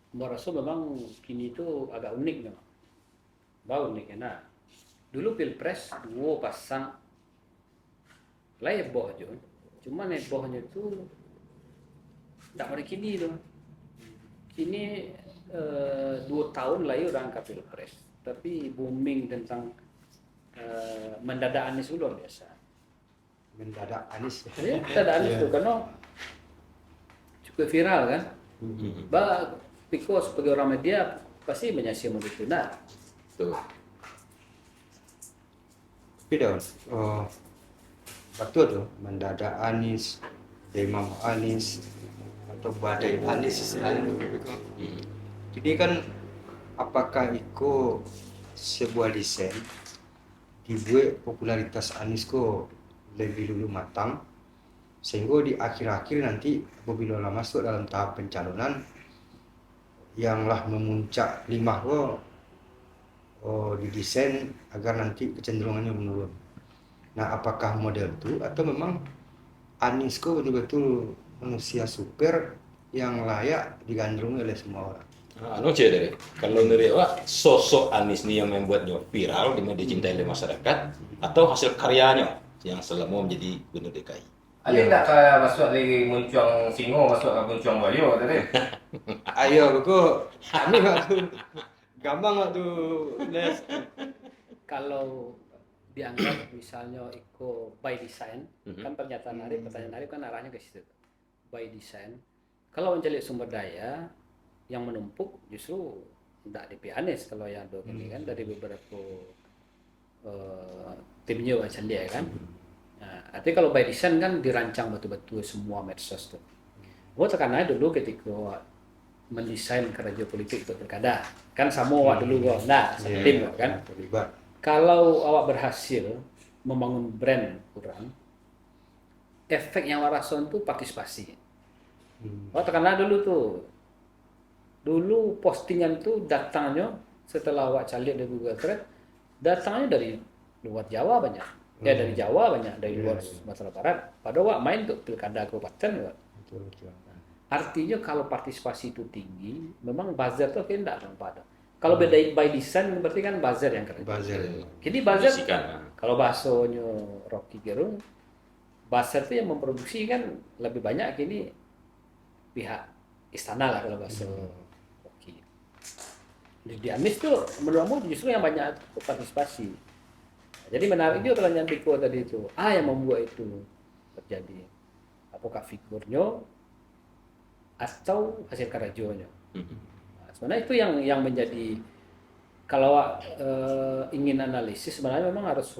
Mbak Rasul memang kini itu agak unik memang. Mbak unik ya. Nah, dulu pilpres dua pasang lah heboh aja. Cuman hebohnya itu tidak pada kini tuh. Kini 2 tahun lah ya orang ke pilpres. Tapi booming tentang mendadak Anies itu luar biasa. Mendadak Anies. Jadi mendadak Anies Iya. tuh karena cukup viral kan. Mhm. Mbak Piko sebagai orang media pasti menyaksikan itu. Nah, Tuh. Tapi Daun, betul tuh mendadak Anies, demam Anies, atau badai Anies istilahnya. Mhm. Jadi kan apakah itu sebuah desain dibuat popularitas Anies kok lebih dulu matang sehingga di akhir-akhir nanti apabila lah masuk dalam tahap pencalonan yang lah memuncak lima kok didesain agar nanti kecenderungannya menurun. Nah, apakah model itu atau memang Anies kok betul-betul manusia super yang layak digandrungi oleh semua orang? Anu cek deh, kalau dari awak sosok Anies nih yang membuatnya viral, dicintai oleh masyarakat, atau hasil karyanya yang selama menjadi gubernur DKI? Ada tak kayak masuk dari Muncung Singo masuk ke Muncung Bayo tadi? Ayo, kok anu waktu gampang waktu les. kalau dianggap misalnya Iko by design, kan pertanyaan Arif kan arahnya ke situ. By design, kalau mencari sumber daya yang menumpuk justru tidak di Anies kalau yang do ini kan dari beberapa timnya macam dia kan. Nah, artinya kalau by design kan dirancang betul-betul semua medsos tuh. Gua tekan aja dulu ketika mendesain kerja politik untuk pilkada kan sama awak dulu gua nah tim kan Terlibat. kalau awak berhasil membangun brand kurang efek yang awak rasakan tuh partisipasi awak tekanlah dulu postingan tuh datangnya setelah awak calik di Google Trend datangnya dari luar Jawa banyak ya dari Jawa banyak dari luar Sumatera Barat padahal awak main untuk pilkada kabupaten Wak. Betul, betul. Artinya kalau partisipasi itu tinggi, memang buzzer tuh kayaknya tidak pada. Kalau beda by design berarti kan buzzer yang keren. Buzzer. Jadi buzzer, Kondisikan. kalau bahasanya Rocky Gerung, buzzer itu yang memproduksi kan lebih banyak kini pihak istana lah kalau bahasa Rocky. Di Anies tuh menurutmu justru yang banyak partisipasi. Jadi menarik juga pertanyaan Piko tadi itu, yang membuat itu terjadi. Apakah figurnya atau hasil karyonya. Nah, sebenarnya itu yang menjadi kalau ingin analisis sebenarnya memang harus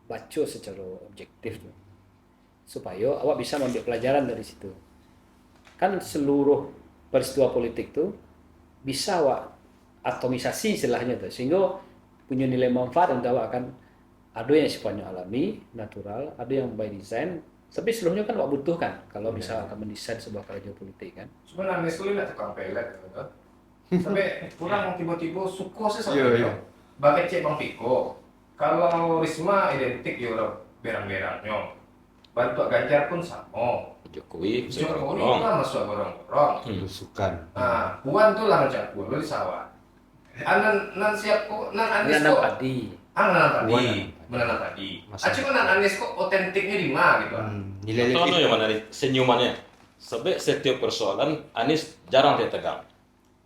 baca secara objektif tuh. Supaya awak bisa mengambil pelajaran dari situ. Kan seluruh peristiwa politik tuh bisa awak atomisasi istilahnya tuh sehingga punya nilai manfaat untuk awak kan ada yang sifatnya alami, natural, ada yang by design, tapi seluruhnya kan awak butuhkan kalau bisa akan mendesain sebuah kerja politik kan. Sebenarnya Anies itu nak tukang pelet gitu. Sampai kurang tiba-tiba suka sih sama Iya, dia. iya. Bagai cek Bang Piko. Kalau Risma identik ya orang berang-berangnya. Bantu Ganjar pun sama. Jokowi, Jokowi Gorong. kan masuk gorong-gorong. Tusukan. Nah, Puan tuh lah macam Puan di sawah. Nan siap kok, nan Anies Menanam kok. padi. Menanam Puan padi, nanam padi. menanam padi. Masa- Aci kok nan Anies kok otentiknya di mana gitu. Nilai Atau anu lebih. yang mana nih, senyumannya. Sampai setiap persoalan Anies jarang dia tegang.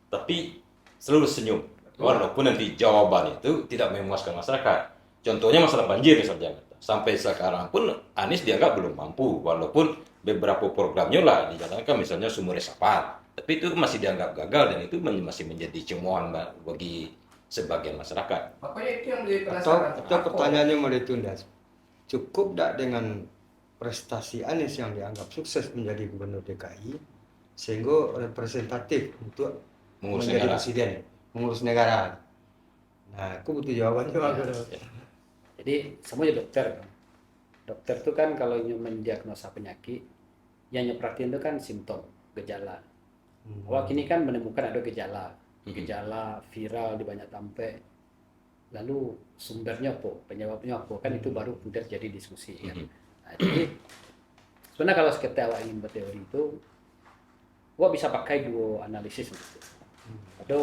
Tapi selalu senyum. Walaupun nanti jawaban itu tidak memuaskan masyarakat. Contohnya masalah banjir di Jakarta. Sampai sekarang pun Anies dianggap belum mampu. Walaupun beberapa programnya lah dijalankan misalnya sumur resapan. Tapi itu masih dianggap gagal dan itu masih menjadi cemohan bagi sebagian masyarakat. Makanya itu yang menjadi Atau, penasaran. atau pertanyaannya mau ditunda. Cukup tidak dengan prestasi Anies yang dianggap sukses menjadi gubernur DKI sehingga representatif untuk Mengurus menjadi negara. presiden, mengurus negara. Nah, aku butuh jawabannya. Jadi semuanya dokter kan. Dokter itu kan kalau ingin mendiagnosa penyakit yang perhatiin itu kan simptom, gejala. Awak kini kan menemukan ada gejala viral di banyak tempat. Lalu sumbernya apa, penyebabnya apa, kan itu baru kemudian jadi diskusi kan. Nah, jadi sebenarnya kalau sekedar awak ingin berteori itu Gua bisa pakai dua analisis untuk itu. Ada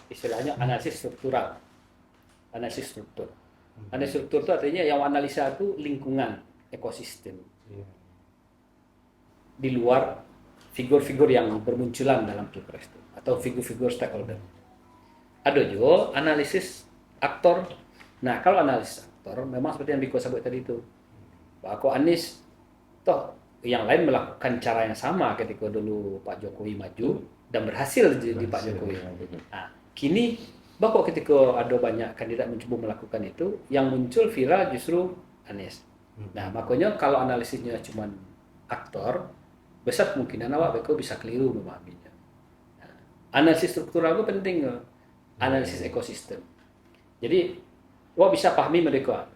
istilahnya analisis struktural, analisis struktur. Analisis struktur itu artinya yang analisa itu lingkungan, ekosistem Iya. di luar figur-figur yang bermunculan dalam pilpres itu atau figur-figur stakeholder. Ada juga analisis aktor. Nah, kalau analisis aktor memang seperti yang Biko sebut tadi itu. Bahwa kok Anies toh yang lain melakukan cara yang sama ketika dulu Pak Jokowi maju dan berhasil di Pak Jokowi. Nah, kini bahwa ketika ada banyak kandidat mencoba melakukan itu, yang muncul viral justru Anies. Nah, makanya kalau analisisnya cuma aktor, besar kemungkinan awak Beko bisa keliru memahaminya. Nah, analisis struktural itu penting, analisis ekosistem. Jadi, awak bisa pahami mereka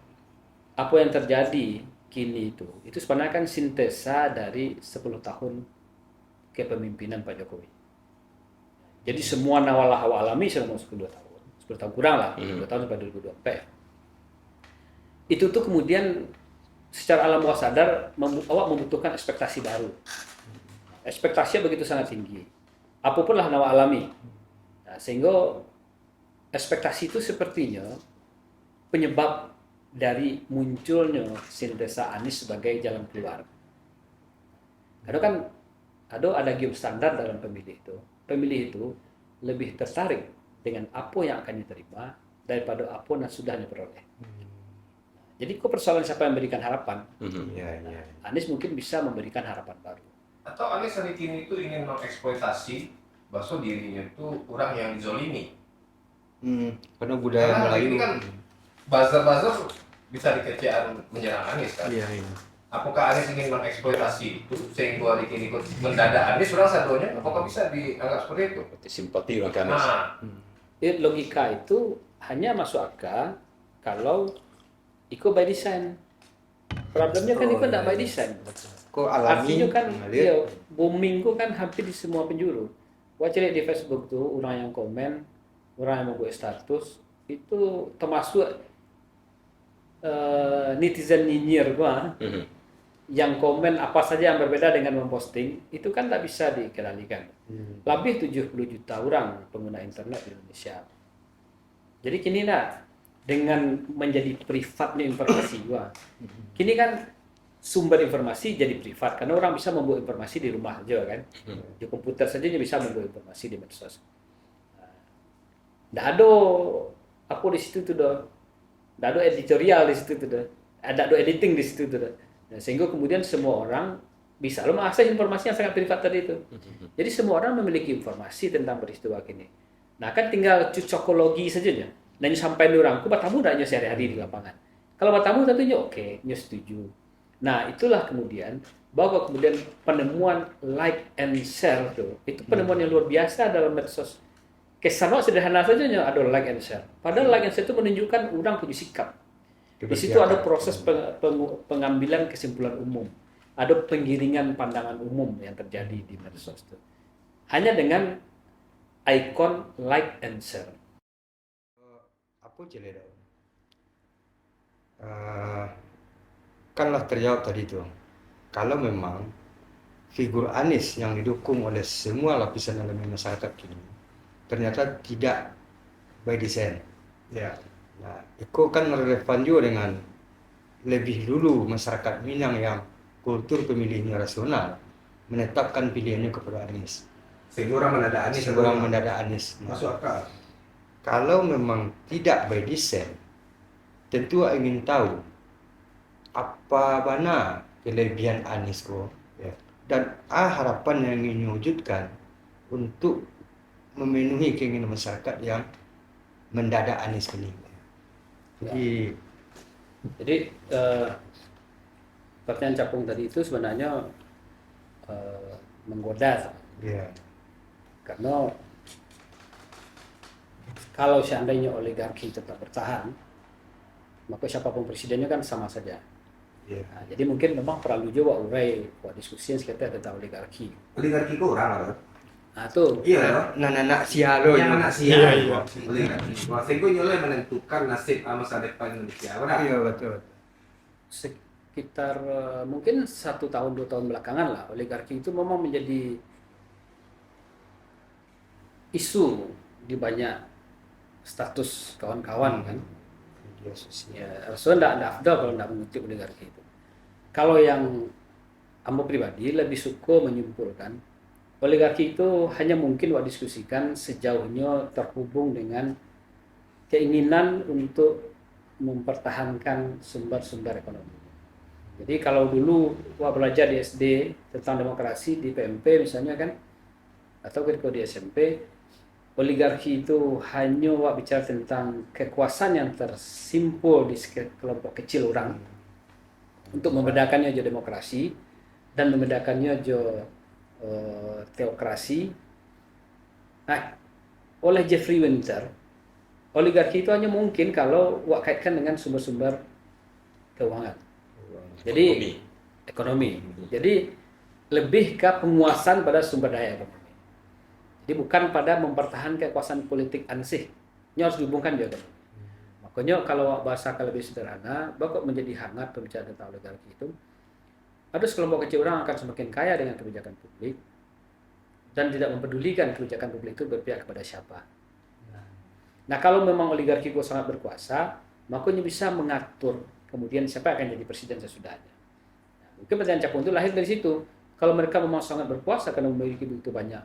apa yang terjadi kini itu sebenarnya kan sintesa dari 10 tahun kepemimpinan Pak Jokowi. Jadi semua nawalah awak alami selama 10 tahun. 10 tahun kurang lah, 10 tahun sampai 2024. Itu tuh kemudian secara alam bawah sadar awak membutuhkan ekspektasi baru. Ekspektasinya begitu sangat tinggi. Apapun lah yang awak alami. Nah, sehingga ekspektasi itu sepertinya penyebab dari munculnya sintesa Anies sebagai jalan keluar. Karena kan ada gium standar dalam pemilih itu. Pemilih itu lebih tertarik dengan apa yang akan diterima daripada apa yang sudah diperoleh. Jadi kok persoalan siapa yang memberikan harapan? Iya, iya. Anies mungkin bisa memberikan harapan baru. Atau Anies hari kini itu ingin mengeksploitasi bahwa dirinya itu orang yang dizolimi. Karena budaya Karena hari Melayu. ini kan buzzer-buzzer bisa dikecilkan menyerang Anies kan. Iya, iya. Apakah Anies ingin mengeksploitasi itu sehingga hari ini ikut mendadak Anies orang sadonya? Apakah bisa dianggap seperti itu? Simpati orang ke Anies. Nah, Logika itu hanya masuk akal kalau ikut by design. Problemnya kan ikut tidak by design. Kok alami Artinya kan mengalir. ya, booming itu kan hampir di semua penjuru. Gua cari di Facebook tuh orang yang komen, orang yang membuat status itu termasuk netizen nyinyir gua yang komen apa saja yang berbeda dengan memposting itu kan tak bisa dikendalikan. Lebih 70 juta orang pengguna internet di Indonesia. Jadi kini dengan menjadi privatnya informasi gua. Kini kan sumber informasi jadi privat karena orang bisa membuat informasi di rumah aja kan. Di komputer saja dia bisa membuat informasi di medsos. Nggak ada apa di situ tuh dah. Nggak ada editorial di situ tuh dah. Ada editing di situ tuh dah. Nah, sehingga kemudian semua orang bisa lo mengakses informasi yang sangat privat tadi itu. Jadi semua orang memiliki informasi tentang peristiwa kini. Nah kan tinggal cocokologi saja ya. Dan sampai orang, aku bertamu tidak sehari-hari di lapangan. Kalau bertamu tentunya oke, setuju. Nah itulah kemudian bahwa kemudian penemuan like and share itu penemuan yang luar biasa dalam medsos. Kesannya sederhana saja ada like and share. Padahal like and share itu menunjukkan orang punya sikap. Di situ ada proses pengambilan kesimpulan umum. Ada penggiringan pandangan umum yang terjadi di medsos itu. Hanya dengan ikon like and share. Apa jelek dong? Kan lah terjawab tadi tuh. Kalau memang figur Anies yang didukung oleh semua lapisan elemen masyarakat kini ternyata tidak by design. Ya. Nah, itu kan relevan juga dengan lebih dulu masyarakat Minang yang kultur pemilihnya rasional menetapkan pilihannya kepada Anies. sehingga orang mendadak Anies. Orang mendadak Anies. Nah, Masuk akal. kalau memang tidak by design, tentu ingin tahu apa mana kelebihan Anies kok, ya. Dan harapan yang ingin diwujudkan untuk memenuhi keinginan masyarakat yang mendadak Anies ini. Jadi pertanyaan Capung tadi itu sebenarnya menggoda, Ya. karena kalau seandainya oligarki tetap bertahan, maka siapapun presidennya kan sama saja. Ya. Nah, jadi mungkin memang perlu juga urai diskusi sekitar tentang oligarki. Oligarki itu orang apa? Nah tuh, Iya, Anak sialo yang anak sia. Iya. Oligarki. Sehingga nyoleh menentukan nasib masa depan Indonesia. Benar? Iya betul. sekitar mungkin 1 tahun 2 tahun belakangan lah oligarki itu memang menjadi isu di banyak status kawan-kawan kan. Media sosial. Ya, Rasulullah tidak afdal kalau tidak mengutip oligarki itu. Kalau yang Ambo pribadi lebih suka menyimpulkan oligarki itu hanya mungkin diskusikan sejauhnya terhubung dengan keinginan untuk mempertahankan sumber-sumber ekonomi. Jadi kalau dulu belajar di SD tentang demokrasi di PMP misalnya kan, atau ketika di SMP, oligarki itu hanya bicara tentang kekuasaan yang tersimpul di kelompok kecil orang untuk membedakannya jo demokrasi dan membedakannya jo teokrasi. Nah, oleh Jeffrey Winter, oligarki itu hanya mungkin kalau kaitkan dengan sumber-sumber keuangan. Jadi ekonomi. Jadi lebih ke penguasaan pada sumber daya ekonomi. Jadi bukan pada mempertahankan kekuasaan politik ansih. Ini harus dihubungkan juga. Makanya kalau bahasa lebih sederhana, bakal menjadi hangat pembicaraan tentang oligarki itu. Ada sekelompok kecil orang akan semakin kaya dengan kebijakan publik dan tidak mempedulikan kebijakan publik itu berpihak kepada siapa. Nah, kalau memang oligarki itu sangat berkuasa, makanya bisa mengatur kemudian siapa akan jadi presiden sesudahnya. Nah, mungkin pertanyaan Capung itu lahir dari situ. Kalau mereka memang sangat berkuasa karena memiliki begitu banyak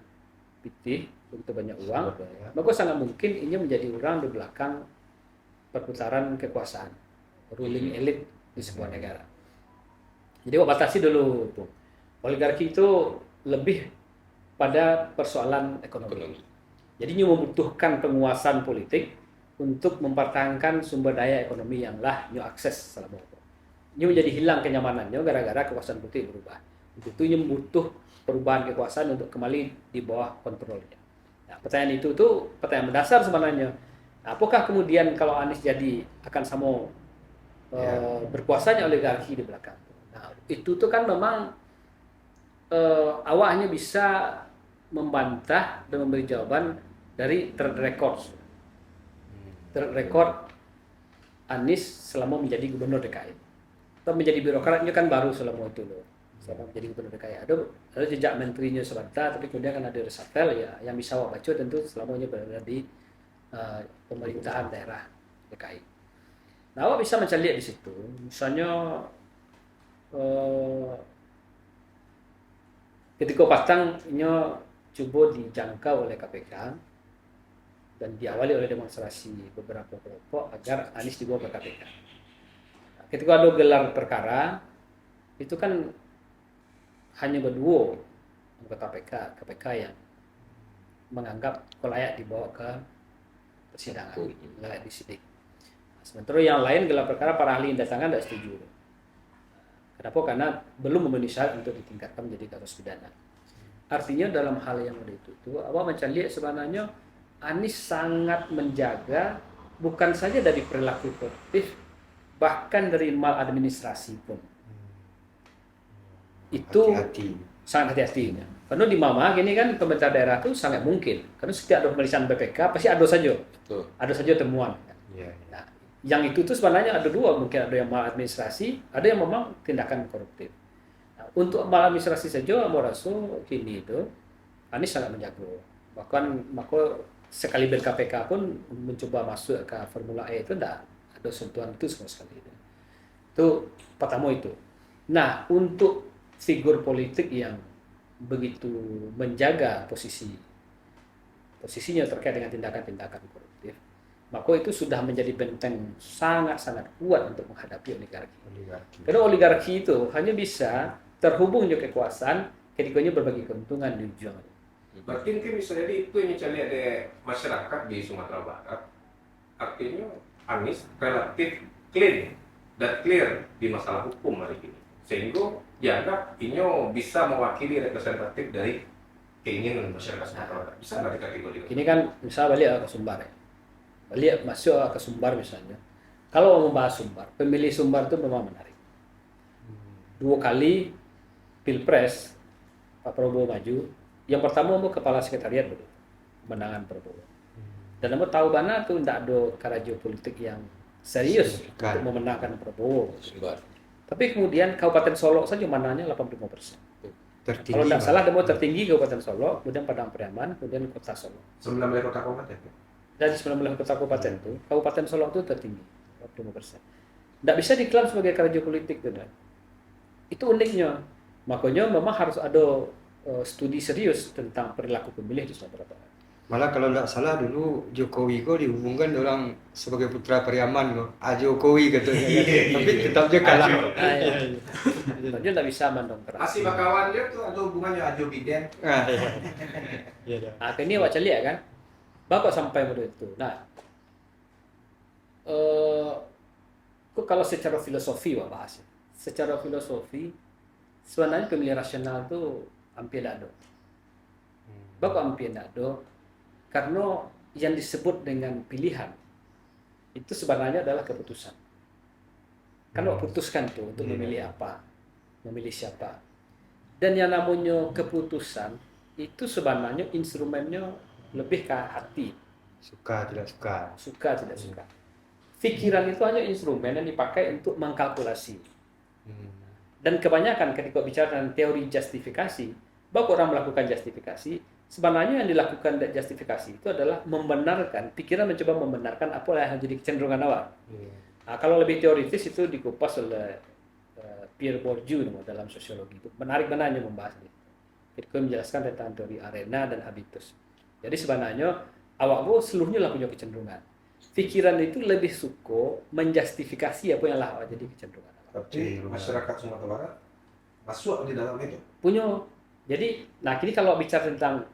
pitih, begitu banyak uang, maka sangat mungkin ini menjadi orang di belakang perputaran kekuasaan, ruling elite di sebuah negara. Jadi batasi dulu tuh. Oligarki itu lebih pada persoalan ekonomi. Jadi ini membutuhkan penguasaan politik untuk mempertahankan sumber daya ekonomi yang new akses selama itu. Ini menjadi hilang kenyamanannya gara-gara kekuasaan politik berubah. Itu ini butuh perubahan kekuasaan untuk kembali di bawah kontrolnya. Nah, pertanyaan itu tuh pertanyaan mendasar sebenarnya. Nah, apakah kemudian kalau Anies jadi akan sama berkuasanya oligarki di belakang? Nah, itu tuh kan memang awak hanya bisa membantah dan memberi jawaban dari track record. Track record Anies selama menjadi gubernur DKI. Atau menjadi birokratnya kan baru selama itu loh. Selama menjadi gubernur DKI. Ada jejak menterinya sebentar, tapi kemudian kan ada reshuffle ya. Yang bisa awak baca tentu selamanya berada di pemerintahan daerah DKI. Nah, awak bisa mencari di situ. Misalnya ketika Patangnya coba dijangkau oleh KPK dan diawali oleh demonstrasi beberapa kelompok agar Anies dibawa ke KPK. Nah, ketika ada gelar perkara, itu kan hanya berdua anggota KPK yang menganggap layak dibawa ke persidangan, layak disidik. Nah, sementara yang lain gelar perkara para ahli yang datangkan tidak setuju. Kenapa? Karena belum memenuhi syarat untuk ditingkatkan menjadi kasus pidana. Artinya dalam hal yang ada itu awak mencari sebenarnya Anies sangat menjaga bukan saja dari perilaku koruptif, bahkan dari maladministrasi pun. Itu Hati-hati. sangat hati-hati. Karena di Mama gini kan pemerintah daerah itu sangat mungkin. Karena setiap ada pemeriksaan BPK pasti ada saja. Betul. Ada saja temuan. Ya. Nah, yang itu tuh sebenarnya ada dua, mungkin ada yang maladministrasi, ada yang memang tindakan koruptif. Nah, untuk maladministrasi saja, mau rasa kini itu Anies sangat menjaga. Bahkan maka sekali KPK pun mencoba masuk ke Formula E itu tidak ada sentuhan itu sama sekali. Itu pertama itu. Nah, untuk figur politik yang begitu menjaga posisinya terkait dengan tindakan-tindakan koruptif, maka itu sudah menjadi benteng sangat-sangat kuat untuk menghadapi oligarki. Karena oligarki itu hanya bisa terhubung dengan kekuasaan ketika berbagi keuntungan di ujung. Berarti mungkin bisa jadi itu yang mencari ada masyarakat di Sumatera Barat. Artinya Anies relatif clean dan clear di masalah hukum hari ini. Sehingga dianggap ini bisa mewakili representatif dari keinginan masyarakat Sumatera Barat. Bisa nggak dikategorikan? Ini kan misalnya balik ke Sumbar ya. Balik masuk ke Sumbar misalnya. Kalau membahas Sumbar, pemilih Sumbar itu memang menarik. 2 kali Pilpres Pak Prabowo maju. Yang pertama mau kepala sekretariat dulu, kemenangan Prabowo. Dan kamu tahu mana tuh tidak ada karajo politik yang serius untuk memenangkan Prabowo. Sumbar. Tapi kemudian Kabupaten Solo saja menangnya 85%. Tertinggi. Kalau tidak Bang. salah demo tertinggi Kabupaten Solo, kemudian Padang Pariaman, kemudian Kota Solo. 19 kota kabupaten. Dari 19 kota kabupaten itu, Kabupaten Solo itu tertinggi, 20%. Tidak bisa diklaim sebagai karajo politik, tidak. Itu uniknya. Makanya memang harus ada studi serius tentang perilaku pemilih di Sumatera Barat. Malah kalau tidak salah dulu Jokowi kok dihubungkan orang sebagai putra Pariaman kok. Jokowi katanya. Tapi tetap dia kalah. Ajo. Dia tidak bisa mendongkrak. Asli bakawan dia tuh ada hubungannya Ajo Biden. Ah, iya. Nah, ini wak lihat kan, bapak sampai pada itu. Nah, kok kalau secara filosofi wak bahas, secara filosofi sebenarnya pemilih rasional itu hampir tidak ada. Bapak hampir tidak ada, karena yang disebut dengan pilihan itu sebenarnya adalah keputusan. Kan wak putuskan tuh untuk memilih apa, memilih siapa. Dan yang namanya keputusan itu sebenarnya instrumennya lebih ke hati, Suka tidak suka. suka tidak suka. Pikiran itu hanya instrumen yang dipakai untuk mengkalkulasi. Dan kebanyakan ketika bicara tentang teori justifikasi, bahwa orang melakukan justifikasi, sebenarnya yang dilakukan justifikasi itu adalah membenarkan, pikiran mencoba membenarkan apa yang jadi kecenderungan awal. Nah, kalau lebih teoritis itu dikupas oleh Pierre Bourdieu dalam sosiologi itu. Menarik benarnya membahas ini. Ketika menjelaskan tentang teori arena dan habitus. Jadi sebenarnya awak gue seluruhnya lah punya kecenderungan. Pikiran itu lebih suka menjustifikasi apa yang lah awak jadi kecenderungan. Tapi masyarakat Sumatera Barat masuk di dalam itu. Punya. Jadi, nah kini kalau bicara tentang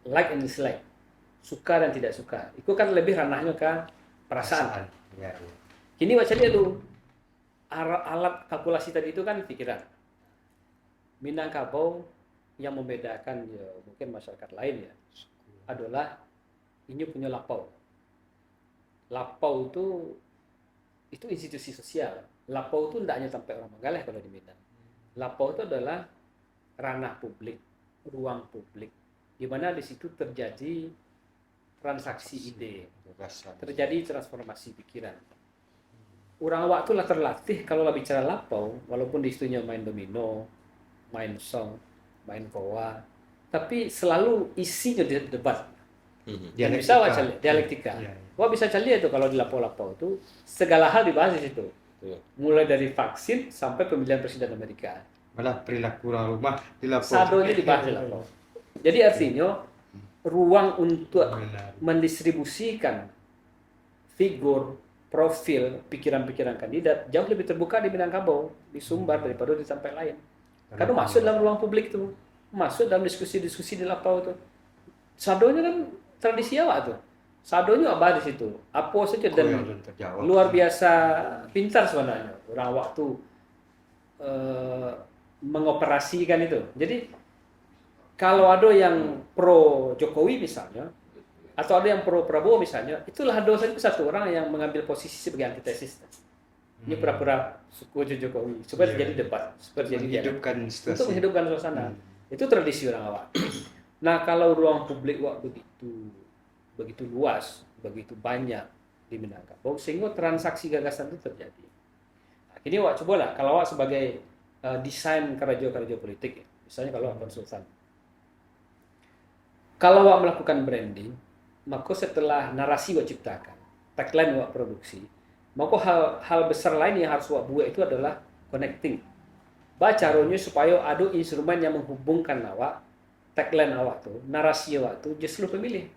like and dislike, suka dan tidak suka, itu kan lebih ranahnya ke perasaan. Ya. Kini baca dia dulu, alat kalkulasi tadi itu kan pikiran. Minangkabau yang membedakan ya, mungkin masyarakat lain ya, adalah ini punya lapau. Lapau itu institusi sosial. Lapau itu tidak hanya sampai orang Manggaleh kalau di Medan. Lapau itu adalah ranah publik, ruang publik, di mana di situ terjadi transaksi ide, terjadi transformasi pikiran. Orang awak itulah terlatih kalau lah bicara lapau, walaupun di situnya main domino, main song, main kowa, tapi selalu isinya debat. Dan bisa wak cari dialektika. Wak bisa cari itu kalau di lapau-lapau itu segala hal dibahas di situ. Mulai dari vaksin sampai pemilihan presiden Amerika. Malah perilaku orang rumah dilapor. Sadonya dibahas di lapau. Jadi artinya ruang untuk mendistribusikan figur, profil, pikiran-pikiran kandidat jauh lebih terbuka di Minangkabau, di Sumbar daripada di tempat lain. Karena masuk dalam ruang publik tuh, masuk dalam diskusi-diskusi di lapau tuh. Sadonya kan tradisi awak tuh. Sadonya apa di situ? Apa saja dan luar biasa pintar sebenarnya. Orang awak tuh mengoperasikan itu. Jadi kalau ada yang pro Jokowi misalnya, atau ada yang pro Prabowo misalnya, itulah ada saja satu orang yang mengambil posisi sebagai antitesis. Ini pura-pura suku Jokowi supaya terjadi debat, supaya terjadi menghidupkan situasi. untuk menghidupkan suasana. Itu tradisi orang awak. Nah, kalau ruang publik wak begitu luas, begitu banyak di Minangkabau, sehingga transaksi gagasan itu terjadi. Nah, ini wak cobalah kalau wak sebagai desain karajo politik, misalnya kalau wak konsultan. Kalau wak melakukan branding, maka setelah narasi wak ciptakan, tagline wak produksi, maka hal besar lain yang harus wak buat itu adalah connecting. Caranya supaya ada instrumen yang menghubungkan awak, tagline awak tuh, narasi awak tuh justru pemilih.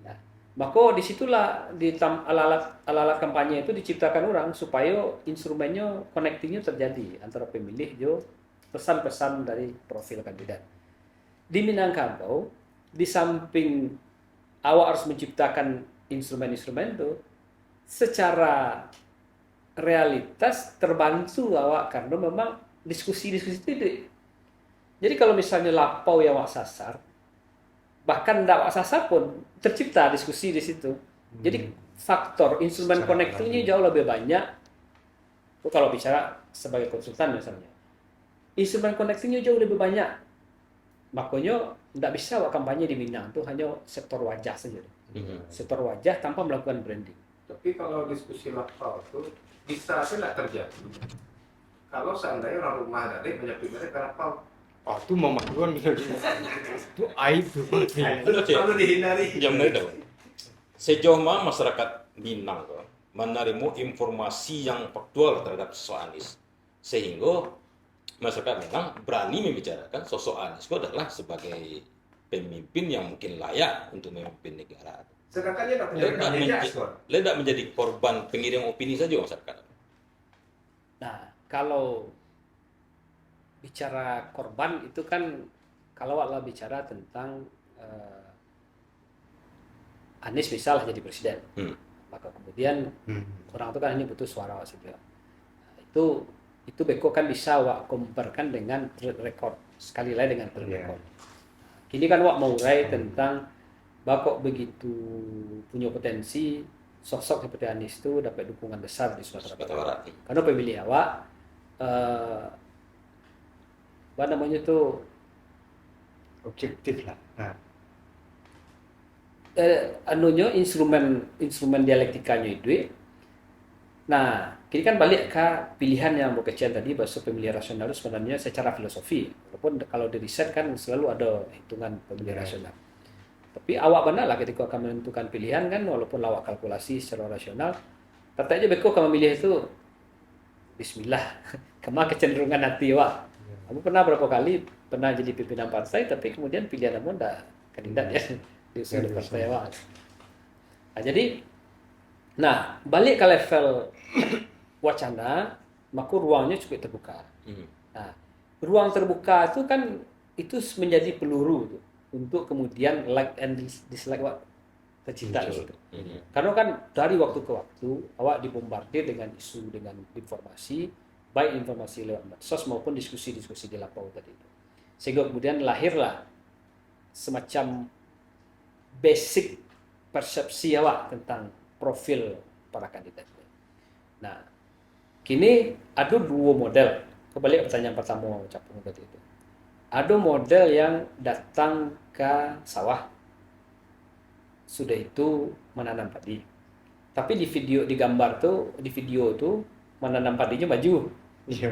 Nah, maka disitulah di alat-alat kampanye itu diciptakan orang supaya instrumennya connectingnya terjadi antara pemilih jo pesan-pesan dari profil kandidat. Di Minangkabau, di samping awak harus menciptakan instrumen-instrumen itu, secara realitas terbantu awak karena memang diskusi-diskusi itu. Jadi kalau misalnya lapau yang awak sasar, bahkan tidak awak sasar pun tercipta diskusi di situ. Jadi faktor instrumen connectingnya jauh lebih banyak. Kalau bicara sebagai konsultan misalnya, instrumen connectingnya jauh lebih banyak. Makanya tidak bisa awak kampanye di Minang itu hanya sektor wajah saja. Sektor wajah tanpa melakukan branding. Tapi kalau diskusi lapau itu bisa tidak terjadi kalau seandainya orang rumah dari banyak mereka lapau. Oh, itu memalukan itu aib tuh. Benar, Cik. Perlu dihindari. Jam itu. Sejauh mana masyarakat Minang tuh menerima informasi yang faktual terhadap sosok Anies, sehingga masyarakat Minang berani membicarakan sosok Anies itu adalah sebagai pemimpin yang mungkin layak untuk memimpin negara. Sedangkan dia tak punya rekam jejak, Skor. Tidak menjadi korban pengiring opini saja masyarakat. Nah, kalau bicara korban itu kan kalau Allah bicara tentang Anies bisa lah jadi presiden, maka kemudian orang itu kan hanya butuh suara saja. Nah, itu beko kan bisa wak comparekan dengan track record, sekali lagi dengan track record. Kini kan wak mau urai tentang bakok begitu punya potensi sosok seperti Anies itu dapat dukungan besar di Sumatera Barat. Karena pemilih awak apa namanya tuh Objektif lah. Nah, anunya instrumen dialektikanya itu. Nah, kini kan balik ke pilihan yang Bokecian tadi bahwa pemilih rasional itu sebenarnya secara filosofi. Walaupun kalau di riset kan selalu ada hitungan pemilih rasional. Tapi awak benar lah ketika akan menentukan pilihan kan, walaupun awak kalkulasi secara rasional, tetap aja beko akan memilih itu Bismillah. Kemana kecenderungan hati awak. Kamu pernah berapa kali pernah jadi pimpinan partai, tapi kemudian pilihan kamu tidak kandidat ya diusung di partai awak. Nah, jadi, nah balik ke level wacana, maka ruangnya cukup terbuka. Nah, ruang terbuka itu kan itu menjadi peluru tuh, untuk kemudian like and dislike awak tercipta di situ. Karena kan dari waktu ke waktu awak dibombardir dengan isu, dengan informasi, baik informasi lewat medsos maupun diskusi-diskusi di lapau tadi itu. Sehingga kemudian lahirlah semacam basic persepsi awak tentang profil para kandidat. Nah, kini ada dua model. Kembali ke pertanyaan pertama Capung tadi itu. Ada model yang datang ke sawah, sudah itu menanam padi. Tapi di video, di gambar tuh, di video tuh menanam padinya maju. iya.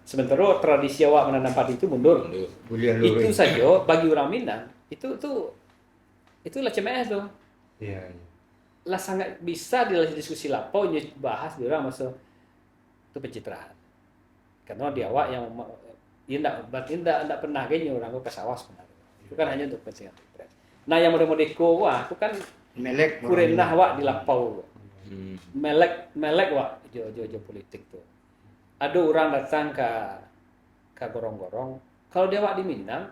Sementara tradisi awak menanam padi itu mundur. Bulian Itu luring. saja bagi orang Minang itulah CMS tuh. Iya. Lah sangat bisa di diskusi lapau bahas di orang masa itu pencitraan. Karena di awak yang dia tidak pernah kayaknya orang ke sawah sebenarnya. Itu kan hanya untuk kepentingan pilpres. Nah yang modeko wah itu kan Melek. kurenah wak di lapau. Melek wak jo politik tuh. Ada orang datang ke gorong-gorong. Kalau dia wak di Minang,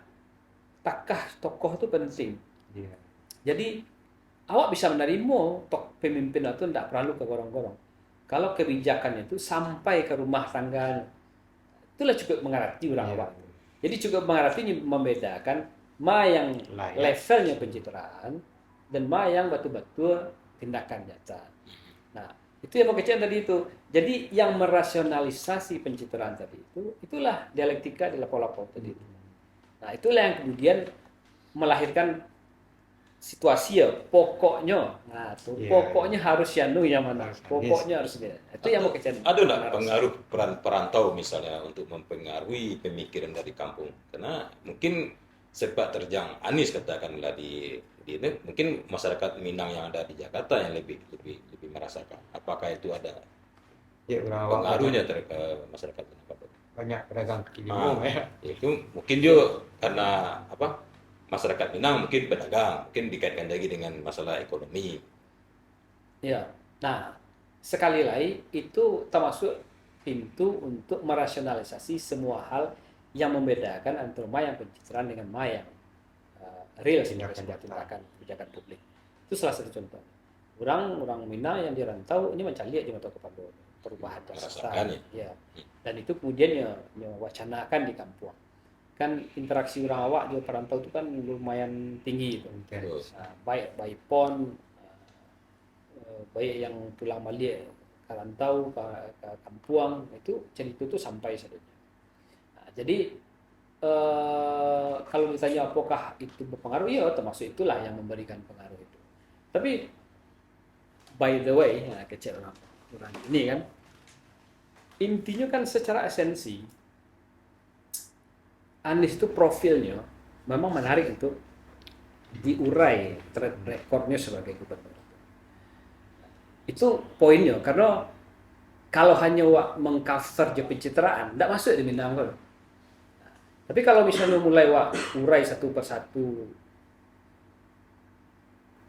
tokoh itu penting. Iya. Jadi awak bisa menerima pemimpin itu tidak perlu ke gorong-gorong. Kalau kebijakannya itu sampai ke rumah tangga, itulah cukup mengerti orang awak. Jadi cukup mengerti membedakan ma yang levelnya pencitraan dan ma yang betul-betul tindakan nyata. Nah, itu yang Bokecian tadi itu. Jadi yang merasionalisasi pencitraan tadi itulah dialektika di lapau-lapau tadi itu. Nah, itulah yang kemudian melahirkan situasi ya pokoknya. Nah, tuh pokoknya harus yanu yang mana? Pokoknya harus dia. Itu yang Bokecian. Ada nggak pengaruh peran perantau misalnya untuk mempengaruhi pemikiran dari kampung? Karena mungkin sepak terjang Anies katakanlah di ini, mungkin masyarakat Minang yang ada di Jakarta yang lebih merasakan. Apakah itu ada pengaruhnya terhadap masyarakat Minang? Banyak pedagang kaki lima ya. Itu mungkin juga karena apa? Masyarakat Minang mungkin pedagang, mungkin dikaitkan lagi dengan masalah ekonomi. Ya, nah sekali lagi itu termasuk pintu untuk merasionalisasi semua hal yang membedakan antara mayang pencitraan dengan mayang real sebagai sebuah tindakan kebijakan publik. Itu salah satu contoh. Orang Minang yang dirantau ini mencari di mata kepada perubahan Merasakan ya. Dan itu kemudian wacanakan di kampung. Kan interaksi orang awak di perantau itu kan lumayan tinggi itu. Baik by phone, baik yang pulang balik ke rantau ke kampung itu cerita itu sampai saja. Nah, jadi kalau misalnya apakah itu berpengaruh, ya termasuk itulah yang memberikan pengaruh itu. Tapi by the way, kecil orang ini kan intinya kan secara esensi Anies itu profilnya memang menarik untuk diurai track recordnya sebagai gubernur. Itu poinnya, karena kalau hanya mengcover je pencitraan, tidak masuk di Minang. Tapi kalau misalnya mulai urai satu persatu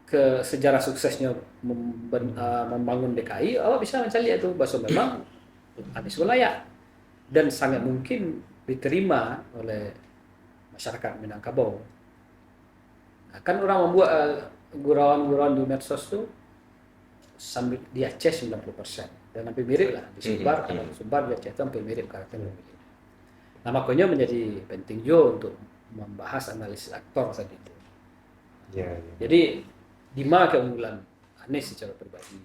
ke sejarah suksesnya membangun DKI, awak bisa mencari itu bahwa memang Anies layak dan sangat mungkin diterima oleh masyarakat Minangkabau. Nah, kan orang membuat gurauan-gurauan di medsos tuh sambil di Aceh 90% dan hampir mirip lah di Sumbar, kalau Sumbar di Aceh itu hampir mirip karakternya. Nah, makanya menjadi penting juga untuk membahas analisis aktor tadi itu. Ya. Jadi di mana keunggulan Anies secara pribadi?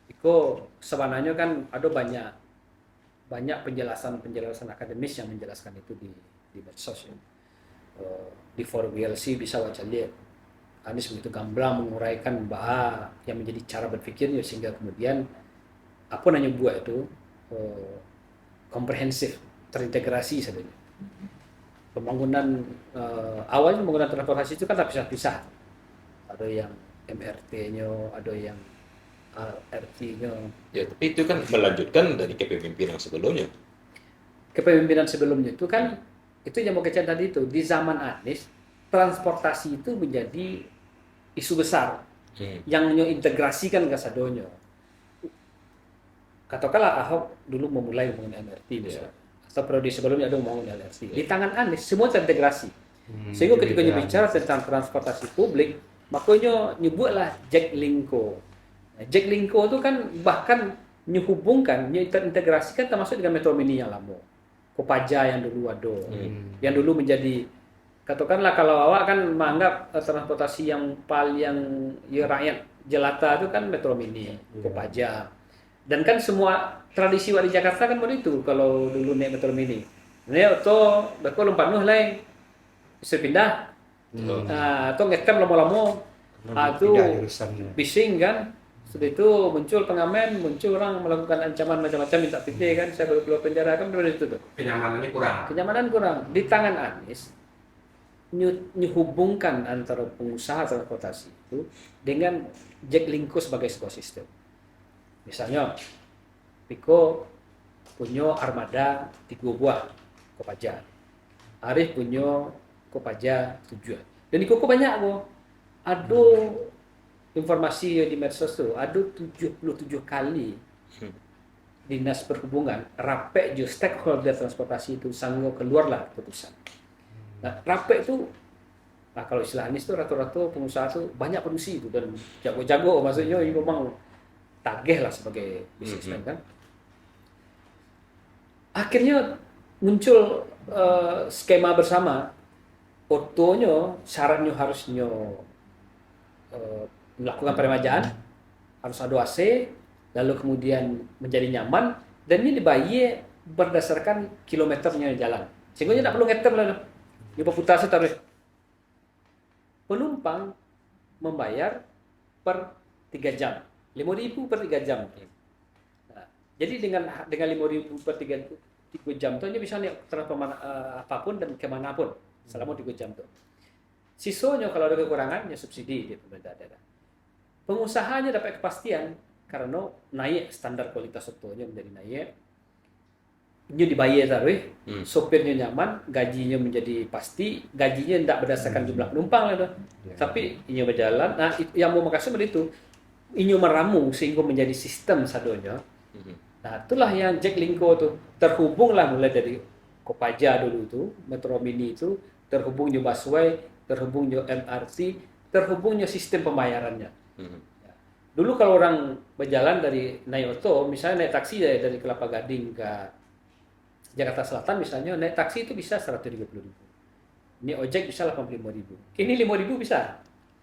Iko sebenarnya kan ada banyak penjelasan akademis yang menjelaskan itu di medsos ya. Di forum WLC bisa baca lihat Anies begitu gamblang menguraikan bahwa yang menjadi cara berpikirnya sehingga kemudian apa namanya buat itu komprehensif, terintegrasi sebenarnya. Pembangunan awalnya pembangunan transportasi itu kan terpisah-pisah. Ada yang MRT-nya, ada yang LRT-nya. Ya, tapi itu kan melanjutkan dari kepemimpinan sebelumnya. Kepemimpinan sebelumnya itu kan itu yang mau kecil tadi itu di zaman Anies transportasi itu menjadi isu besar yang integrasikan ke sadonya. Katakanlah Ahok dulu memulai membangun MRT misalnya. Atau periode sebelumnya ada membangun LRT. Di tangan Anies semua terintegrasi. Sehingga ketika dia bicara tentang transportasi publik, makanya nyebutlah Jack Linko. Nah, Jack Linko itu kan bahkan menghubungkan, terintegrasikan termasuk dengan Metro Mini yang lama. Kopaja yang dulu ada, yang dulu menjadi, katakanlah kalau awak kan menganggap transportasi yang paling ya rakyat jelata itu kan Metro Mini, Kopaja. Dan kan semua tradisi di Jakarta kan begitu kalau dulu naik Metro Mini. Ini auto, berko lompat nuh lain, bisa pindah. Atau ngetem lama-lama, itu bising kan. Sudah itu muncul pengamen, muncul orang melakukan ancaman macam-macam, minta PT kan, saya keluar penjara kan benar itu tuh. Kenyamanannya kurang. Kenyamanan kurang. Di tangan Anies menghubungkan antara pengusaha transportasi itu dengan Jack Linko sebagai sebuah sistem. Misalnya, Piko punya armada 3 buah Kopaja. Arif punya Kopaja 7. Dan di Koko banyak kok. Ada informasi di medsos tuh, ada 77 kali Dinas Perhubungan rapek jo stakeholder transportasi itu sanggup keluarlah keputusan. Nah, rapek itu, nah kalau istilah Anies itu rata-rata pengusaha tuh banyak produksi itu dan jago-jago, maksudnya ini memang tagih lah sebagai bisnismen kan. Akhirnya muncul skema bersama, otonya syaratnya harusnya melakukan peremajaan, harus ada AC, lalu kemudian menjadi nyaman, dan ini dibayar berdasarkan kilometernya jalan. Sehingga tidak perlu ngeter lah. Di populasi taruh. Penumpang membayar per 3 jam. 5.000 per 3 jam. Nah, jadi dengan 5.000 per 3 jam itu bisa naik transport apapun dan kemanapun selama 3 jam itu. Sisanya kalau ada kekurangan ya subsidi di pemerintah daerah. Pengusahanya dapat kepastian karena naik standar kualitas sotonya menjadi naik. Ini dibayar taruh, sopirnya nyaman, gajinya menjadi pasti, gajinya tidak berdasarkan jumlah penumpang lah, tapi ini berjalan. Nah, yang mau makasih begitu, ini meramu sehingga menjadi sistem sadonya. Nah, itulah yang Jack Linko tuh terhubunglah mulai dari Kopaja dulu itu, Metro Mini itu, terhubungnya busway, terhubungnya MRT, terhubungnya sistem pembayarannya. Dulu kalau orang berjalan dari naik auto, misalnya naik taksi dari Kelapa Gading ke Jakarta Selatan misalnya, naik taksi itu bisa 130.000. Ini ojek bisa 85.000. Kini 5.000 bisa.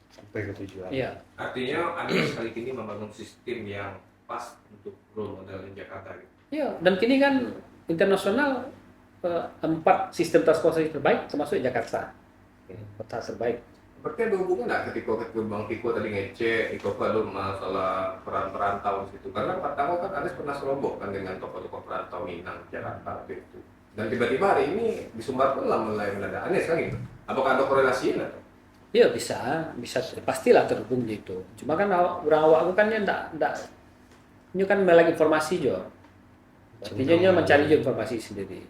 Sampai ke tujuan. Iya. Artinya Anies kali ini membangun sistem yang pas untuk role model di Jakarta. Gitu. Iya, dan kini kan internasional 4 sistem transportasi terbaik termasuk Jakarta. Kota terbaik. Berarti ada hubungan nggak ketika Bang Tiko tadi ngecek, Tiko kalau masalah peran perantau situ? Karena pertama kan Anies pernah serobok kan dengan tokoh-tokoh perantau Minang, Jakarta gitu. Dan tiba-tiba hari ini di Sumbar pun mulai mendadak Anies kan gitu. Apakah ada korelasinya? Ya bisa pastilah terhubung gitu. Cuma kan orang awak aku kan ndak ini kan melek informasi jo. Artinya dia mencari jo informasi sendiri.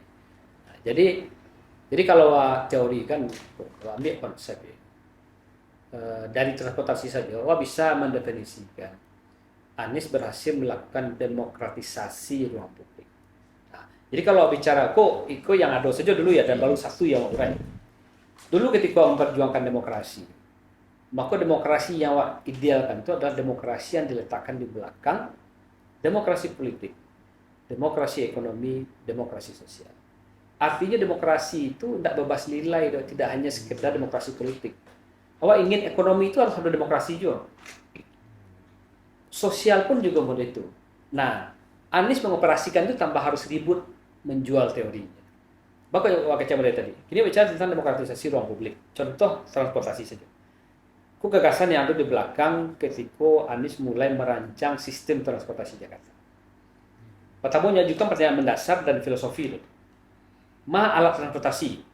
Nah, jadi kalau teori kan kalau ambil konsep ya, dari transportasi saja, bisa mendefinisikan Anies berhasil melakukan demokratisasi ruang publik. Nah, jadi kalau bicara kok yang ada saja dulu ya dan baru satu yang orang. Dulu ketika memperjuangkan demokrasi, maka demokrasi yang idealkan itu adalah demokrasi yang diletakkan di belakang demokrasi politik, demokrasi ekonomi, demokrasi sosial. Artinya demokrasi itu tidak bebas nilai, tidak hanya sekedar demokrasi politik. Awak ingin ekonomi itu harus ada demokrasi juga. Sosial pun juga model itu. Nah, Anies mengoperasikan itu tanpa harus ribut menjual teorinya. Maka yang tadi, ini bicara tentang demokratisasi ruang publik. Contoh transportasi saja. Gagasan yang ada di belakang ketika Anies mulai merancang sistem transportasi Jakarta. Pertama mengajukan pertanyaan mendasar dan filosofi. Alat transportasi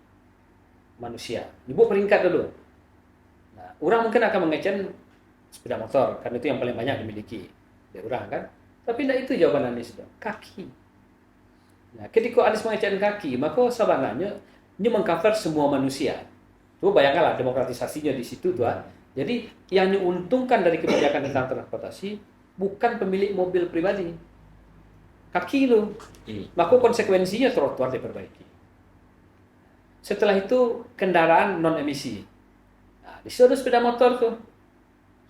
manusia? Ibu peringkat dulu. Nah, orang mungkin akan mengejen sepeda motor, karena itu yang paling banyak dimiliki dari orang kan. Tapi tidak itu jawaban Anies. Kaki. Nah, ketika Anies mengecekkan kaki, maka sebenarnya ini mengcover semua manusia. Tuh bayangkanlah demokratisasinya di situ tuh. Jadi yang diuntungkan dari kebijakan tentang transportasi bukan pemilik mobil pribadi, kaki lo. Maka konsekuensinya trotoar diperbaiki. Setelah itu kendaraan non emisi. Nah, di situ ada sepeda motor tuh.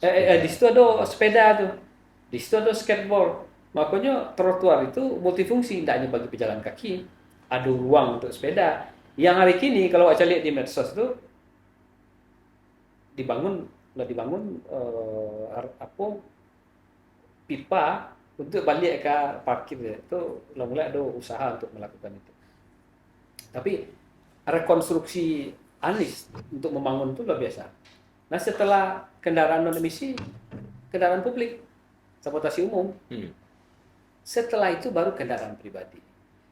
Di situ ada sepeda tuh. Di situ ada skateboard. Makanya trotoar itu multifungsi, tidak hanya bagi pejalan kaki, ada ruang untuk sepeda. Yang hari ini kalau saya lihat di medsos itu dibangun pipa untuk balik ke parkir itu mulai ada usaha untuk melakukan itu. Tapi rekonstruksi Anies untuk membangun itu luar biasa. Nah, setelah kendaraan non emisi, kendaraan publik, transportasi umum. Setelah itu baru kendaraan pribadi.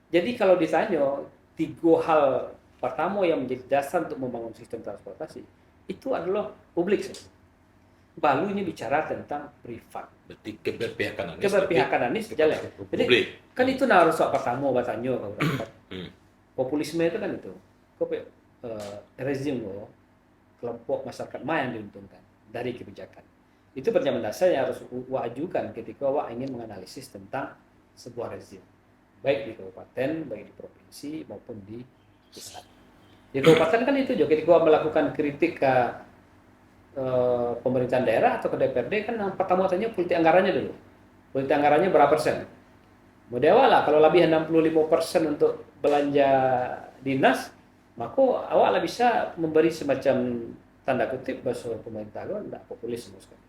Jadi kalau ditanya 3 hal pertama yang menjadi dasar untuk membangun sistem transportasi itu adalah publik. Baru ini bicara tentang privat. Berarti keberpihakan Anies. Keberpihakan Anies jalan. Jadi kan itu harus soal pertama bertanya kalau populisme itu kan itu. Rezim kelompok masyarakat mana yang diuntungkan dari kebijakan. Itu pertanyaan dasar yang harus ajukan ketika ingin menganalisis tentang sebuah rezim, baik di kabupaten, baik di provinsi maupun di pusat. Di kabupaten kan itu juga ketika melakukan kritik ke pemerintahan daerah atau ke DPRD kan yang pertama tanya politik anggarannya dulu. Politik anggarannya berapa persen? Model lah kalau lebih 65% untuk belanja dinas, maka awak lah bisa memberi semacam tanda kutip bahasa pemerintah kan tidak populis sama sekali.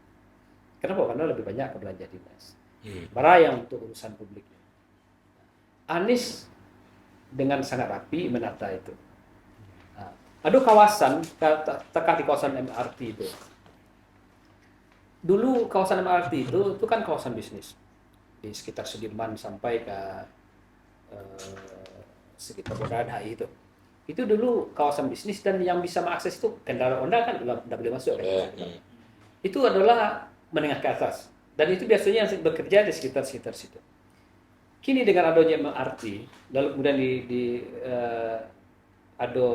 Kenapa? Karena lebih banyak ke belanja dinas. Barang untuk urusan publiknya. Anies dengan sangat rapi menata itu. Nah, ada kawasan, di kawasan MRT itu. Dulu kawasan MRT itu kan kawasan bisnis. Di sekitar Sudirman sampai ke sekitar Bundaran HI itu. Itu dulu kawasan bisnis dan yang bisa mengakses itu kendaraan Honda kan tidak boleh masuk. Itu adalah menengah ke atas. Dan itu biasanya yang bekerja di sekitar situ. Kini dengan adanya MRT, lalu kemudian ada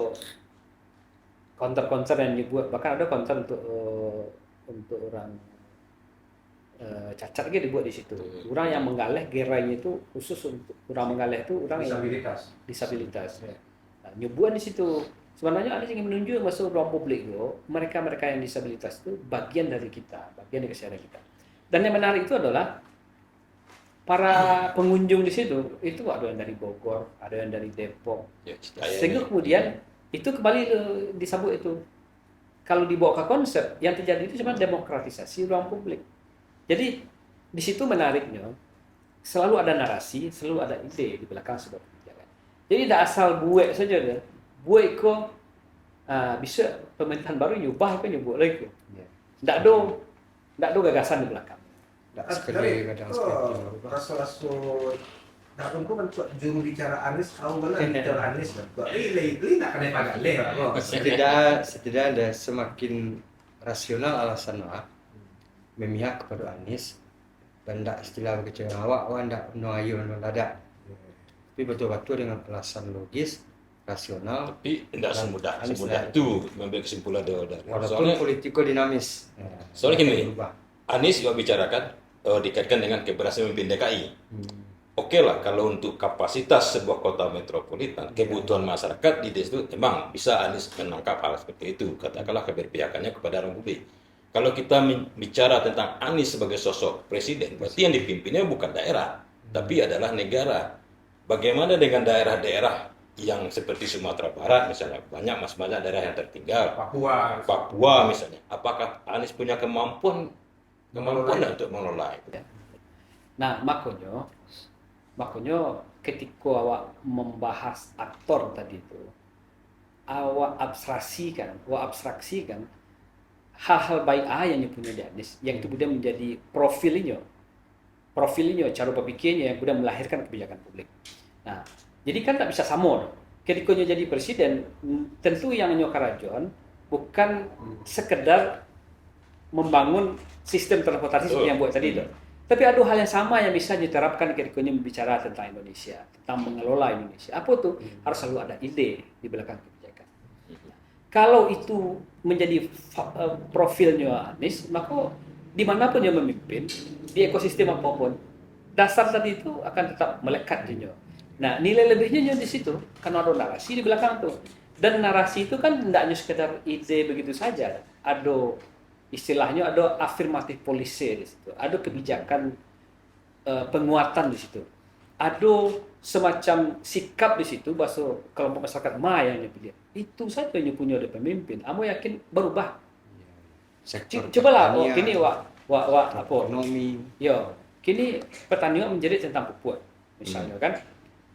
konter yang dibuat, bahkan ada konter untuk orang cacat gitu dibuat di situ. Orang yang menggaleh gerainya itu khusus untuk orang menggaleh itu orang disabilitas. Ya. Nah, nyubuan di situ. Sebenarnya Anies ingin menunjuk masuk ruang publik mereka yang disabilitas itu bagian dari kita, bagian dari kesehatan kita. Dan yang menarik itu adalah para pengunjung di situ itu ada yang dari Bogor, ada yang dari Depok. Sehingga kemudian itu kembali disambut itu. Kalau dibawa ke konsep yang terjadi itu cuma demokratisasi ruang publik. Jadi di situ menariknya selalu ada narasi, selalu ada ide di belakang sebuah kebijakan. Jadi tidak asal buat saja deh. Buat kok bisa pemerintahan baru nyubah lagi. Tidak ada gagasan di belakang. Sekali kadang rasa Tahun ko man po, juru bicara Anies, ako wala bicara Anies. Lately, nakanay ako. Setidaknya ada semakin rasional alasan awak memihak kepada Anies dan tidak istilah kecewa awak tidak menuayu mendadak. Tapi betul-betul dengan alasan logis, rasional. Tapi tidak semudah Anies itu mengambil kesimpulan dari Walaupun politiko dinamis. Soalnya gini, berubah. Anies juga bicarakan dikaitkan dengan keberhasilan memimpin DKI. Oke lah, kalau untuk kapasitas sebuah kota metropolitan, kebutuhan masyarakat di desa itu memang bisa Anies menangkap hal seperti itu. Katakanlah keberpihakannya kepada orang publik. Kalau kita bicara tentang Anies sebagai sosok presiden, berarti yang dipimpinnya bukan daerah, tapi adalah negara. Bagaimana dengan daerah-daerah yang seperti Sumatera Barat misalnya, banyak daerah yang tertinggal, Papua misalnya. Apakah Anies punya kemampuan untuk mengelola itu? Nah, makanya ketika awak membahas aktor tadi itu, awak abstraksikan hal-hal baik yang punya di Anies, yang itu kemudian menjadi profilnya, cara berpikirnya yang kemudian melahirkan kebijakan publik. Nah, jadi kan tak bisa sama. Ketika dia jadi presiden, tentu yang nyokarajon bukan sekedar membangun sistem transportasi seperti yang buat tadi itu. Tapi ada hal yang sama yang bisa diterapkan ketika bicara tentang Indonesia, tentang mengelola Indonesia. Apa tuh? Harus selalu ada ide di belakang kebijakan. Kalau itu menjadi profilnya Anies, maka dimanapun dia memimpin, di ekosistem apapun, dasar tadi itu akan tetap melekat di nyo. Nah, nilai lebihnya di situ, karena ada narasi di belakang tuh. Dan narasi itu kan tidak hanya sekedar ide begitu saja. Ada istilahnya, ada afirmatif policy di situ, ada kebijakan penguatan di situ, ada semacam sikap di situ bahasa kelompok masyarakat yang dipilih. Itu saja yang punya oleh pemimpin. Kamu yakin berubah? Cobalah, kini apa? Ekonomi. Yo, kini pertanian menjadi tentang pupuk, misalnya kan.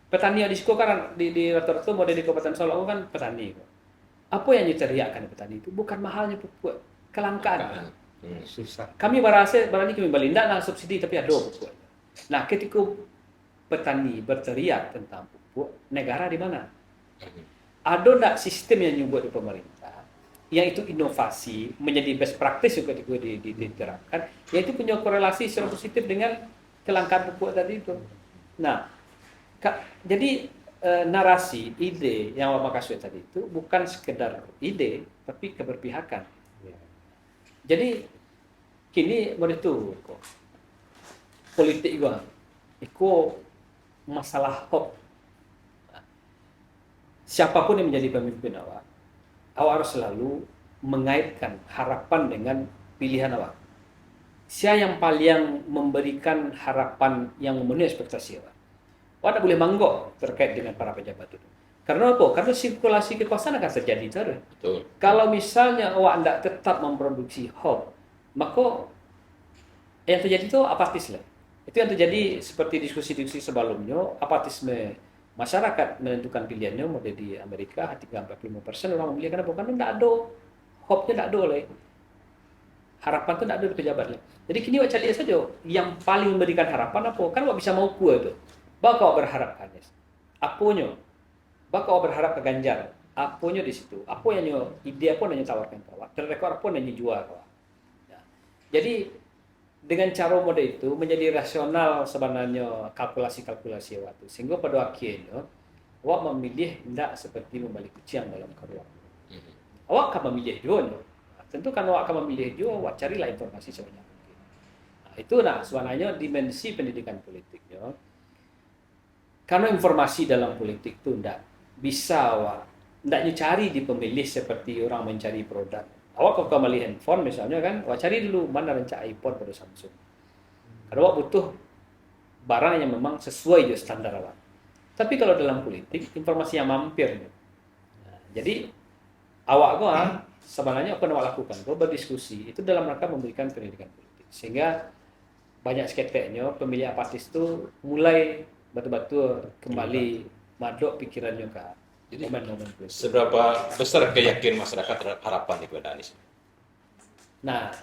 Petani di situ kan di rata-rata model di Kabupaten Solo kan petani. Apa yang diteriakkan petani itu bukan mahalnya pupuk, kelangkaan. Susah. Kami berani kami balinda nah subsidi tapi ada pupuk. Nah, ketika petani berteriak tentang pupuk, negara di mana? Ada enggak sistem yang dibuat di pemerintah yang itu inovasi menjadi best practice juga diterapkan, yaitu punya korelasi secara positif dengan kelangkaan pupuk tadi itu. Nah, jadi narasi, ide yang Bapak kasih tadi itu bukan sekedar ide, tapi keberpihakan. Jadi kini begitu politik gua, itu masalah hope. Siapapun yang menjadi pemimpin awak harus selalu mengaitkan harapan dengan pilihan awak. Siapa yang paling memberikan harapan yang memenuhi ekspektasi awak? Awak tak boleh manggok terkait dengan para pejabat itu. Karena apa? Karena sirkulasi kekuasaan akan terjadi terus. Betul. Kalau misalnya awak tidak tetap memproduksi hope, maka yang terjadi itu apatis lah. Itu yang terjadi seperti diskusi-diskusi sebelumnya, apatisme masyarakat menentukan pilihannya, model di Amerika, 35% orang memilih kenapa? Karena tidak ada hope-nya, tidak ada oleh harapan itu tidak ada di pejabat lah. Jadi kini awak cari saja yang paling memberikan harapan apa? Kan awak bisa mau kuat itu. Bakal berharap ke Anies. Apanya? Bakal berharap ke Ganjar. Apanya di situ? Apa yang ide apa yang tawarkan ke awak? Terrekor apa yang dijual ke awak? Ya. Jadi dengan cara model itu menjadi rasional sebenarnya kalkulasi-kalkulasi awak itu. Sehingga pada akhirnya awak memilih tidak seperti membalik kucing dalam karung. Awak akan memilih juga. Tentu kan awak akan memilih juga, awak carilah informasi sebanyak mungkin. Nah, itu sebenarnya dimensi pendidikan politiknya. Karena informasi dalam politik itu tidak bisa tidak cari di pemilih seperti orang mencari produk. Awak kalau beli handphone misalnya kan, awak cari dulu mana rancak iPhone pada Samsung. Karena awak butuh barang yang memang sesuai dengan standar awak. Tapi kalau dalam politik, informasi yang mampir. Nah, jadi awak sebenarnya apa yang awak lakukan? Kau berdiskusi itu dalam rangka memberikan pendidikan politik. Sehingga banyak seketeknya pemilih apatis itu mulai betul-betul kembali madok pikirannya ke momen-momen politik. Seberapa besar keyakinan masyarakat terhadap harapan kepada Anies? Nah,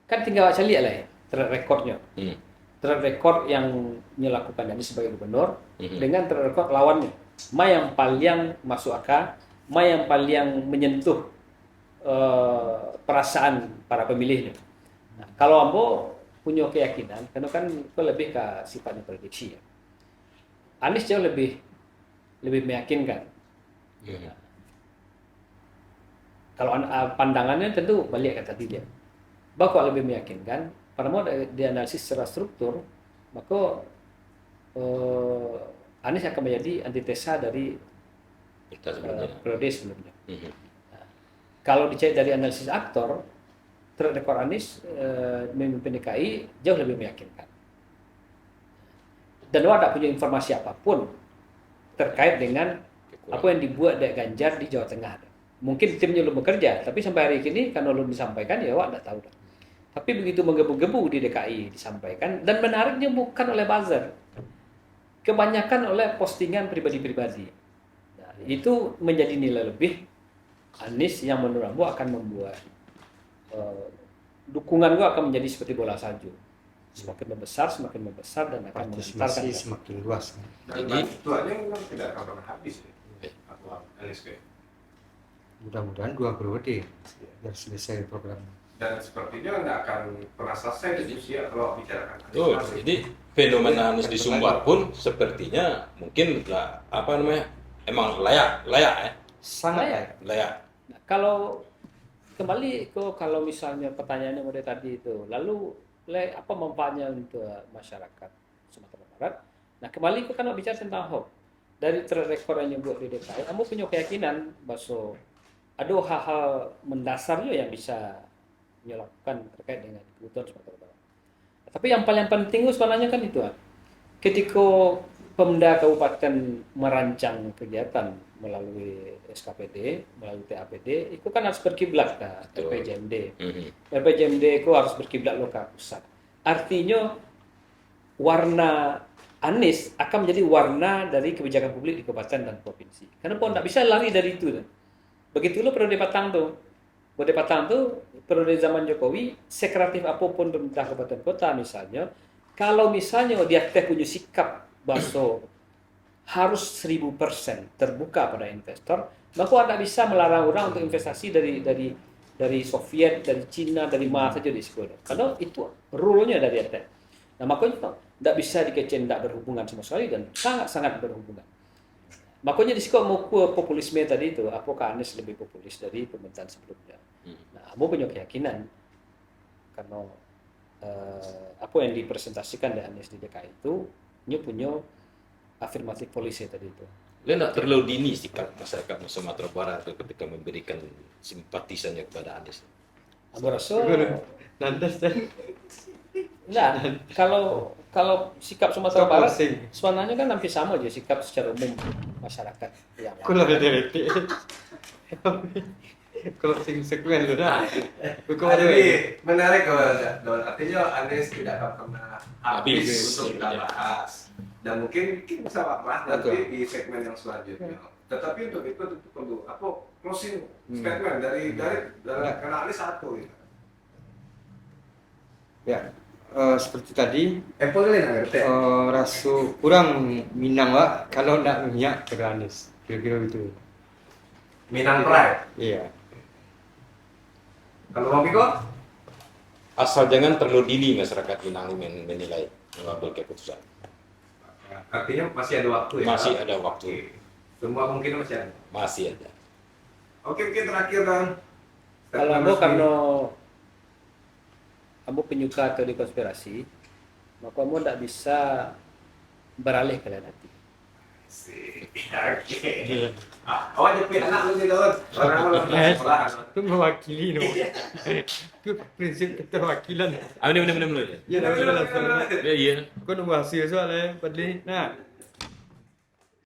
kan tinggal baca lihat lah ya, track recordnya. track record yang melakukan Anies sebagai gubernur Mhm. dengan track record lawannya. Ma yang paling masuk akal, ma yang paling menyentuh perasaan para pemilihnya. Nah, kalau Ambo punya keyakinan, karena kan itu lebih ke sifatnya prediksi ya. Anies jauh lebih meyakinkan. Mhm. Kalau pandangannya tentu balik ke tadi dia. Bahwa lebih meyakinkan, pada mau dianalisis secara struktur, maka Anies akan menjadi antitesa dari Kita sebelumnya. periode sebelumnya. Mhm. Kalau dicari dari analisis aktor, track record Anies memimpin DKI jauh lebih meyakinkan. Dan lo tidak punya informasi apapun terkait dengan apa yang dibuat dari Ganjar di Jawa Tengah. Mungkin timnya belum bekerja, tapi sampai hari ini kan belum disampaikan ya wak tidak tahu. Tapi begitu menggebu-gebu di DKI disampaikan, dan menariknya bukan oleh buzzer, kebanyakan oleh postingan pribadi-pribadi. Nah, itu menjadi nilai lebih Anies yang menurut Ambo akan membuat dukungan gua akan menjadi seperti bola salju, semakin membesar dan akan mengantarkan. Partisipasi semakin luas. Dan Jadi- bantuannya memang tidak akan pernah habis ya. Atau Anies kayak. Mudah-mudahan 2 periode biar selesai program. Dan sepertinya nggak akan pernah selesai diskusi ya kalau bicarakan Anies. Betul. nanti. Jadi fenomena Anies di Sumbar pun sepertinya mungkin lah apa namanya emang layak ya, Sangat Layak. layak. Nah, kalau kembali ke kalau misalnya pertanyaannya mulai tadi itu, lalu apa manfaatnya untuk masyarakat Sumatera Barat? Nah, kembali ke kan bicara tentang hoax. Dari track record yang buat di DKI, kamu punya keyakinan bahwa ada hal-hal mendasar juga yang bisa dilakukan terkait dengan kebutuhan Sumatera Barat. Tapi yang paling penting itu sebenarnya kan itu, ketika Pemda Kabupaten merancang kegiatan melalui SKPD, melalui TAPD, itu kan harus berkiblat ke Betul. RPJMD. Mhm. RPJMD itu harus berkiblat lo ke pusat. Artinya warna Anies akan menjadi warna dari kebijakan publik di kabupaten dan provinsi. Karena tidak bisa lari dari itu. Begitu lo periode Patang tuh. Periode Patang tuh periode zaman Jokowi, sekreatif apapun pemerintah kabupaten kota misalnya, kalau misalnya dia punya sikap bahwa harus 1000% terbuka pada investor, maka tidak bisa melarang orang untuk investasi dari Soviet, dari Cina, dari mana saja di sekolah. Karena itu rule-nya dari RT. Nah, makanya tidak bisa dikecen, tidak berhubungan sama sekali dan sangat-sangat berhubungan. Makanya di sini mau populisme tadi itu, apakah Anies lebih populis dari pemerintahan sebelumnya? Nah, aku punya keyakinan karena apa yang dipresentasikan dari Anies di DKI itu, dia punya afirmatif policy tadi itu. Dia tidak terlalu dini sikap masyarakat Sumatera Barat itu ketika memberikan simpatisannya kepada Anies. Aku rasa Lantas dan enggak, kalau sikap Sumatera Sikap Barat asing. sebenarnya kan hampir sama aja sikap secara umum masyarakat yang kalau rete-rete. Kalau sing sekuen lu dah. Jadi menarik kalau artinya Anies tidak akan pernah habis Habis. untuk kita bahas. Dan mungkin bisa bahas nanti Betul. di segmen yang selanjutnya. Tetapi untuk itu tentu perlu closing statement dari karena Anies satu gitu. Ya, seperti tadi Boleh nggak rasu kurang Minang Wak kalau nak minyak ke Anies. Kira-kira gitu. Minang Pride. Iya. Kalau Bang Piko? Asal jangan terlalu dini masyarakat Minang menilai mengambil keputusan. Artinya masih ada waktu ya? Masih ada waktu. Oke. Semua mungkin masih ada. Masih ada. Oke, terakhir Bang. kalau aku karena kamu penyuka teori konspirasi, maka kamu tidak bisa beralih ke lain hati. Oke. Awak nyepit anak lu sih Don. Orang sekolah. Itu mewakili no. Itu prinsip keterwakilan. Benar. Ya, dah langsung. Iya. Kau nunggu hasil soalnya, padahal. Nah,